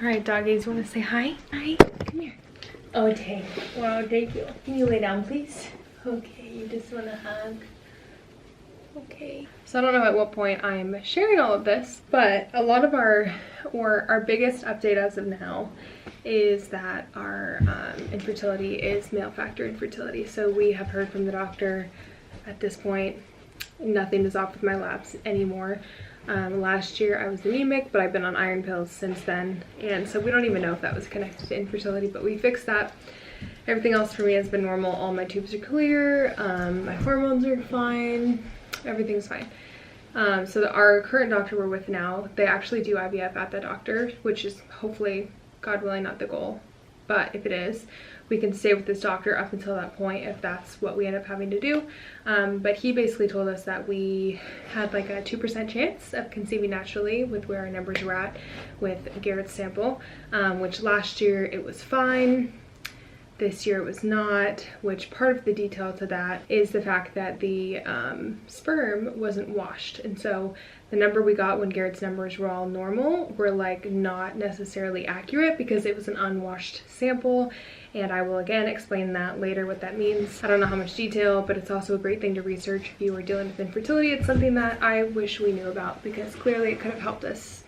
Alright, doggies, want to say hi? Hi, come here. Oh, dang. Wow, thank you. Can you lay down, please? Okay, you just want to hug. Okay. So I don't know at what point I'm sharing all of this, but a lot of our biggest update as of now is that our infertility is male factor infertility. So we have heard from the doctor at this point, nothing is off with my labs anymore. Last year I was anemic, but I've been on iron pills since then, and so we don't even know if that was connected to infertility, but we fixed that. Everything else for me has been normal. All my tubes are clear, my hormones are fine, everything's fine. So our current doctor we're with now, they actually do IVF at the doctor, which is hopefully, God willing, not the goal, but if it is, we can stay with this doctor up until that point if that's what we end up having to do. But he basically told us that we had like a 2% chance of conceiving naturally with where our numbers were at with Garrett's sample, which last year it was fine. This year it was not, which part of the detail to that is the fact that the sperm wasn't washed. And so the number we got when Garrett's numbers were all normal were like not necessarily accurate because it was an unwashed sample. And I will again explain that later what that means. I don't know how much detail, but it's also a great thing to research if you are dealing with infertility. It's something that I wish we knew about because clearly it could have helped us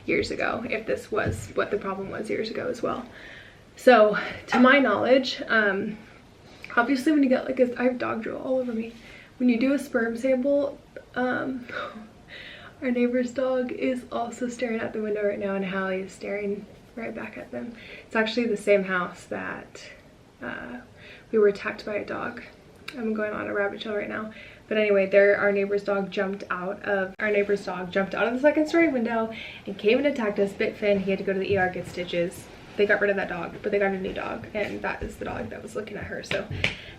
years ago if this was what the problem was years ago as well. So to my knowledge, obviously when you get like I have dog drool all over me. When you do a sperm sample, our neighbor's dog is also staring out the window right now, and Hallie is staring right back at them. It's actually the same house that we were attacked by a dog. I'm going on a rabbit trail right now. But anyway, our neighbor's dog jumped out of the second story window and came and attacked us, bit Finn. He had to go to the ER, get stitches. They got rid of that dog, but they got a new dog, and that is the dog that was looking at her. So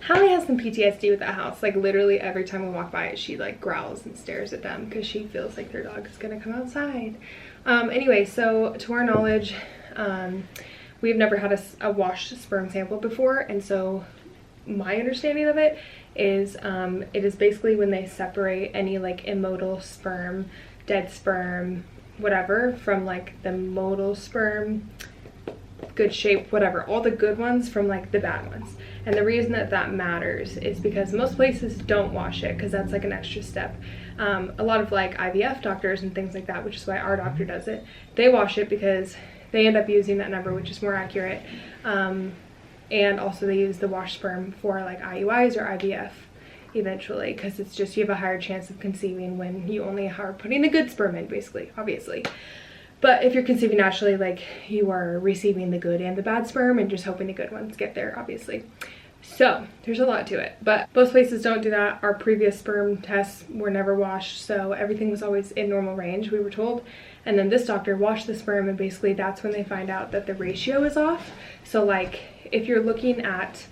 Hallie has some PTSD with that house. Like literally every time we walk by it, she like growls and stares at them because she feels like their dog is gonna come outside. Anyway, so to our knowledge, we've never had a washed sperm sample before, and so my understanding of it is basically when they separate any like immotile sperm, dead sperm, whatever, from like the motile sperm, good shape, whatever, all the good ones from like the bad ones. And the reason that that matters is because most places don't wash it because that's like an extra step. A lot of like IVF doctors and things like that, which is why our doctor does it, they wash it because they end up using that number, which is more accurate. And also they use the washed sperm for like IUIs or IVF eventually, because it's just you have a higher chance of conceiving when you only are putting the good sperm in, basically, obviously. But if you're conceiving naturally, like you are receiving the good and the bad sperm and just hoping the good ones get there, obviously. So there's a lot to it, but most places don't do that. Our previous sperm tests were never washed, so everything was always in normal range, we were told. And then this doctor washed the sperm, and basically that's when they find out that the ratio is off. So like if you're looking at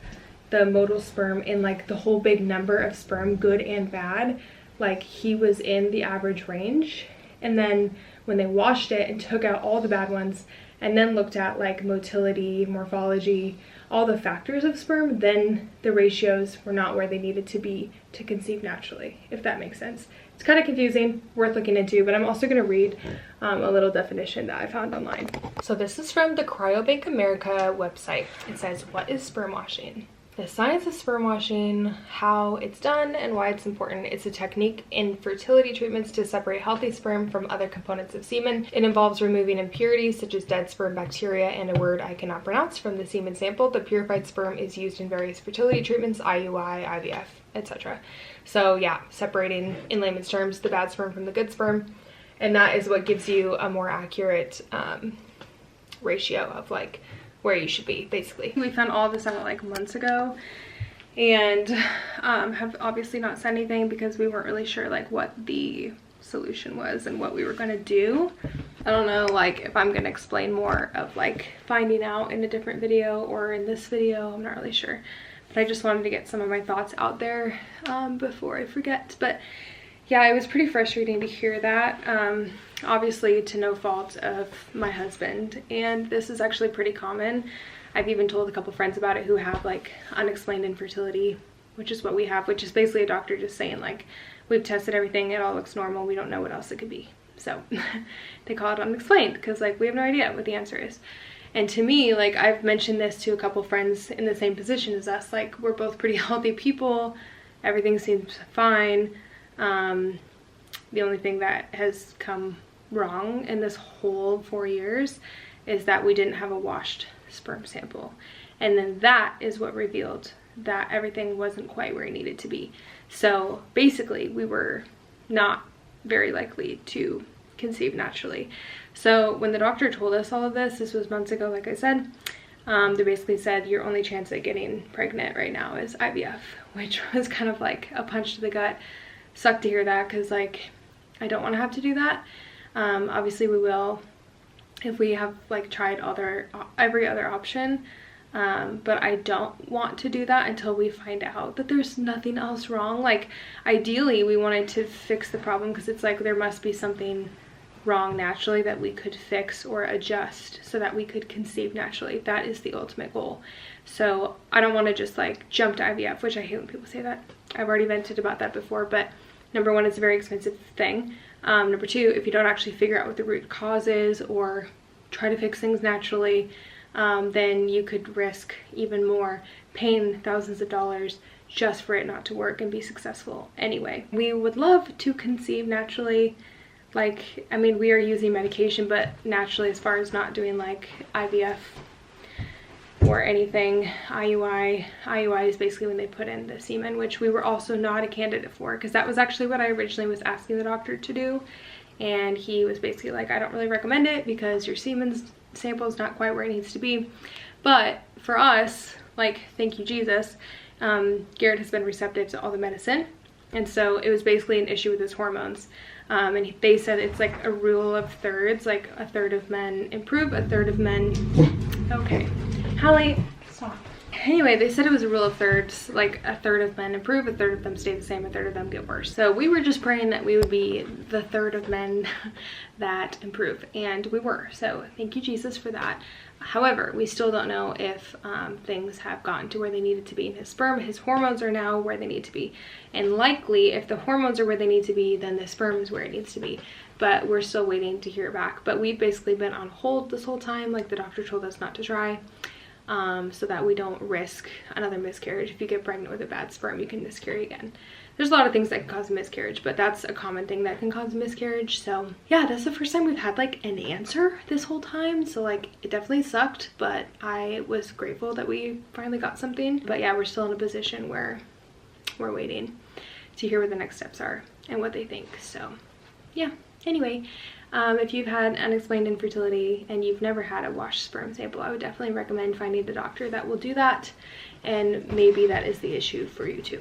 the motile sperm in like the whole big number of sperm, good and bad, like he was in the average range. And then when they washed it and took out all the bad ones and then looked at like motility, morphology, all the factors of sperm, then the ratios were not where they needed to be to conceive naturally, if that makes sense. It's kind of confusing, worth looking into, but I'm also going to read a little definition that I found online. So this is from the Cryobank America website. It says, what is sperm washing? The science of sperm washing, how it's done, and why it's important. It's a technique in fertility treatments to separate healthy sperm from other components of semen. It involves removing impurities such as dead sperm bacteria and a word I cannot pronounce from the semen sample. The purified sperm is used in various fertility treatments, IUI, IVF, etc. So yeah, separating, in layman's terms, the bad sperm from the good sperm. And that is what gives you a more accurate ratio of like where you should be, basically. We found all of this out like months ago, and have obviously not said anything because we weren't really sure like what the solution was and what we were gonna do. I don't know like if I'm gonna explain more of like finding out in a different video or in this video, I'm not really sure. But I just wanted to get some of my thoughts out there before I forget. But yeah, it was pretty frustrating to hear that. Obviously to no fault of my husband, and this is actually pretty common. I've even told a couple friends about it who have like unexplained infertility, which is what we have, which is basically a doctor just saying like, we've tested everything, it all looks normal, we don't know what else it could be. So they call it unexplained because like we have no idea what the answer is. And to me, like I've mentioned this to a couple friends in the same position as us, like we're both pretty healthy people, everything seems fine. The only thing that has come wrong in this whole 4 years is that we didn't have a washed sperm sample. And then that is what revealed that everything wasn't quite where it needed to be. So basically we were not very likely to conceive naturally. So when the doctor told us all of this was months ago, like I said, they basically said your only chance at getting pregnant right now is IVF, which was kind of like a punch to the gut. Sucked to hear that because like I don't want to have to do that. Obviously we will if we have like tried every other option, but I don't want to do that until we find out that there's nothing else wrong. Like ideally we wanted to fix the problem because it's like there must be something wrong naturally that we could fix or adjust so that we could conceive naturally. That is the ultimate goal. So I don't want to just like jump to IVF, which I hate when people say that. I've already vented about that before, but number one, it's a very expensive thing. Number two, if you don't actually figure out what the root cause is or try to fix things naturally, then you could risk even more, paying thousands of dollars just for it not to work and be successful anyway. We would love to conceive naturally. Like, I mean, we are using medication, but naturally as far as not doing like IVF or anything, IUI is basically when they put in the semen, which we were also not a candidate for because that was actually what I originally was asking the doctor to do. And he was basically like, I don't really recommend it because your semen sample is not quite where it needs to be. But for us, like, thank you Jesus, Garrett has been receptive to all the medicine. And so it was basically an issue with his hormones. And they said it's like a rule of thirds, like a third of men improve, a third of men, okay. Hallie, stop. Anyway, they said it was a rule of thirds, like a third of men improve, a third of them stay the same, a third of them get worse. So we were just praying that we would be the third of men that improve, and we were. So thank you Jesus for that. However, we still don't know if things have gotten to where they needed to be in his sperm. His hormones are now where they need to be. And likely, if the hormones are where they need to be, then the sperm is where it needs to be. But we're still waiting to hear back. But we've basically been on hold this whole time. Like the doctor told us not to try. So that we don't risk another miscarriage. If you get pregnant with a bad sperm, you can miscarry again. There's a lot of things that can cause a miscarriage, but that's a common thing that can cause a miscarriage. So yeah, that's the first time we've had like an answer this whole time. So like it definitely sucked, but I was grateful that we finally got something. But yeah, we're still in a position where we're waiting to hear what the next steps are and what they think. So yeah, anyway, if you've had unexplained infertility and you've never had a washed sperm sample, I would definitely recommend finding a doctor that will do that, and maybe that is the issue for you too.